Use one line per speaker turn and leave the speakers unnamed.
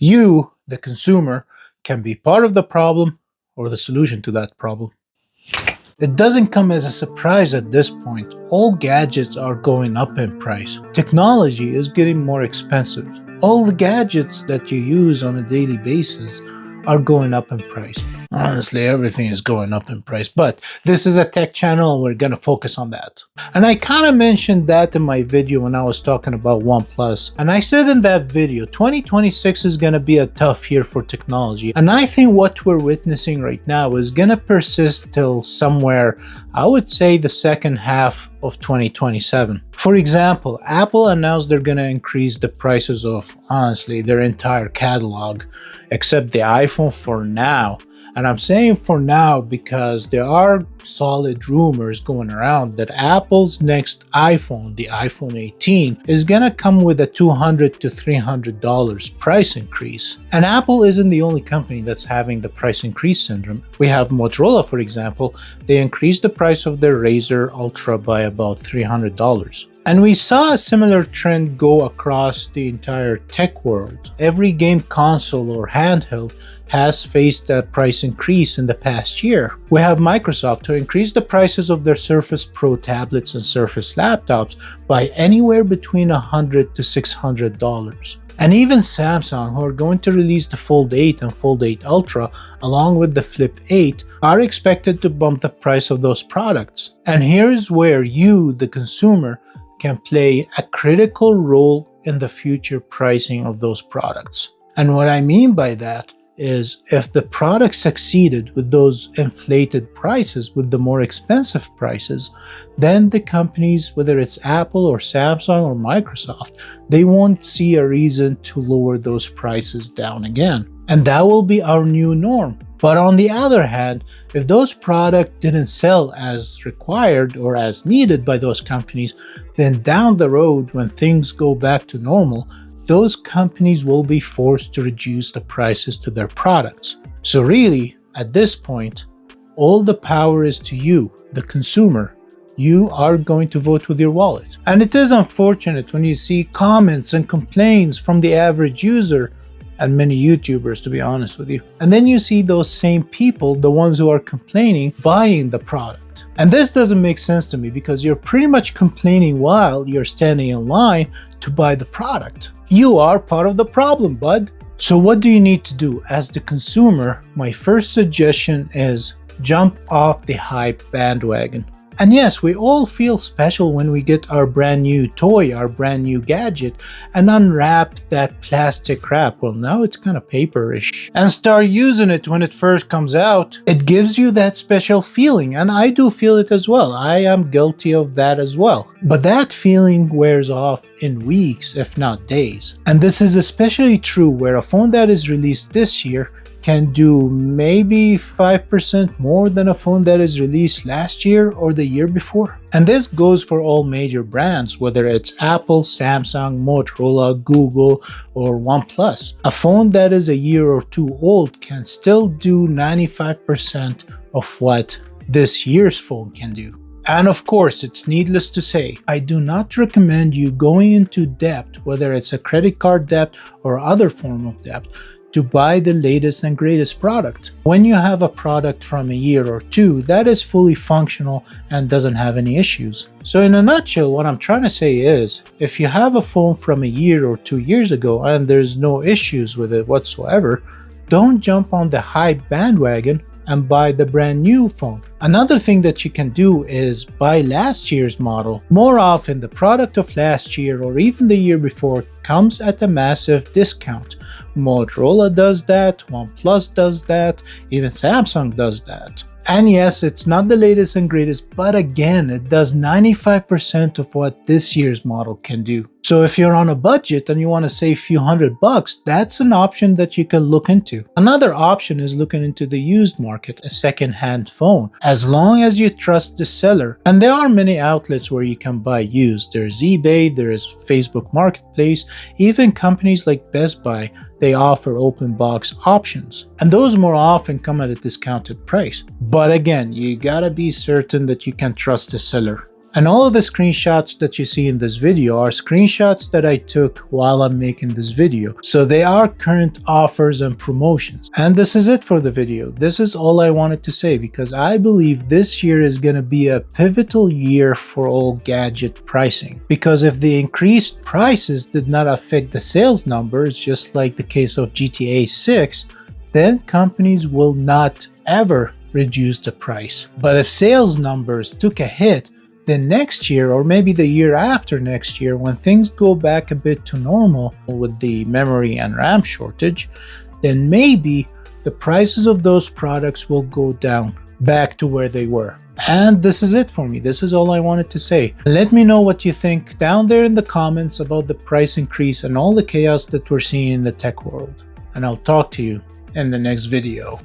You, the consumer, can be part of the problem or the solution to that problem. It doesn't come as a surprise at this point. All gadgets are going up in price. Technology is getting more expensive. All the gadgets that you use on a daily basis are going up in price. Honestly, everything is going up in price, but this is a tech channel and we're gonna focus on that. And I kind of mentioned that in my video when I was talking about OnePlus. And I said in that video, 2026 is gonna be a tough year for technology. And I think what we're witnessing right now is gonna persist till somewhere, I would say the second half of 2027. For example, Apple announced they're gonna increase the prices of, honestly, their entire catalog, except the iPhone for now. And I'm saying for now because there are solid rumors going around that Apple's next iPhone, the iPhone 18, is gonna come with a $200 to $300 price increase. And Apple isn't the only company that's having the price increase syndrome. We have Motorola, for example. They increased the price of their Razr Ultra by about $300. And we saw a similar trend go across the entire tech world. Every game console or handheld has faced a price increase in the past year. We have Microsoft to increase the prices of their Surface Pro tablets and Surface laptops by anywhere between $100 to $600. And even Samsung, who are going to release the Fold 8 and Fold 8 Ultra along with the Flip 8, are expected to bump the price of those products. And here's where you, the consumer, can play a critical role in the future pricing of those products. And what I mean by that is if the product succeeded with those inflated prices, with the more expensive prices, then the companies, whether it's Apple or Samsung or Microsoft, they won't see a reason to lower those prices down again. And that will be our new norm. But on the other hand, if those products didn't sell as required or as needed by those companies, then down the road when things go back to normal, those companies will be forced to reduce the prices to their products. So really, at this point, all the power is to you, the consumer. You are going to vote with your wallet. And it is unfortunate when you see comments and complaints from the average user and many YouTubers, to be honest with you. And then you see those same people, the ones who are complaining, buying the product. And this doesn't make sense to me because you're pretty much complaining while you're standing in line to buy the product. You are part of the problem, bud. So what do you need to do? As the consumer, my first suggestion is jump off the hype bandwagon. And yes, we all feel special when we get our brand new toy, our brand new gadget, and unwrap that plastic wrap. Well, now it's kind of paperish. And start using it when it first comes out. It gives you that special feeling, and I do feel it as well. I am guilty of that as well. But that feeling wears off in weeks, if not days. And this is especially true where a phone that is released this year can do maybe 5% more than a phone that is released last year or the year before. And this goes for all major brands, whether it's Apple, Samsung, Motorola, Google, or OnePlus. A phone that is a year or two old can still do 95% of what this year's phone can do. And of course, it's needless to say, I do not recommend you going into debt, whether it's a credit card debt or other form of debt, to buy the latest and greatest product. When you have a product from a year or two that is fully functional and doesn't have any issues. So in a nutshell, what I'm trying to say is, if you have a phone from a year or 2 years ago and there's no issues with it whatsoever, don't jump on the hype bandwagon and buy the brand new phone. Another thing that you can do is buy last year's model. More often, the product of last year or even the year before comes at a massive discount. Motorola does that, OnePlus does that, even Samsung does that. And yes, it's not the latest and greatest, but again, it does 95% of what this year's model can do. So if you're on a budget and you want to save a few $100, that's an option that you can look into. Another option is looking into the used market, a second-hand phone, as long as you trust the seller. And there are many outlets where you can buy used. There's eBay, there's Facebook Marketplace, even companies like Best Buy, they offer open box options. And those more often come at a discounted price. But again, you gotta be certain that you can trust the seller. And all of the screenshots that you see in this video are screenshots that I took while I'm making this video. So they are current offers and promotions. And this is it for the video. This is all I wanted to say because I believe this year is going to be a pivotal year for all gadget pricing. Because if the increased prices did not affect the sales numbers, just like the case of GTA 6, then companies will not ever reduce the price. But if sales numbers took a hit, then next year, or maybe the year after next year, when things go back a bit to normal with the memory and RAM shortage, then maybe the prices of those products will go down back to where they were. And this is it for me. This is all I wanted to say. Let me know what you think down there in the comments about the price increase and all the chaos that we're seeing in the tech world. And I'll talk to you in the next video.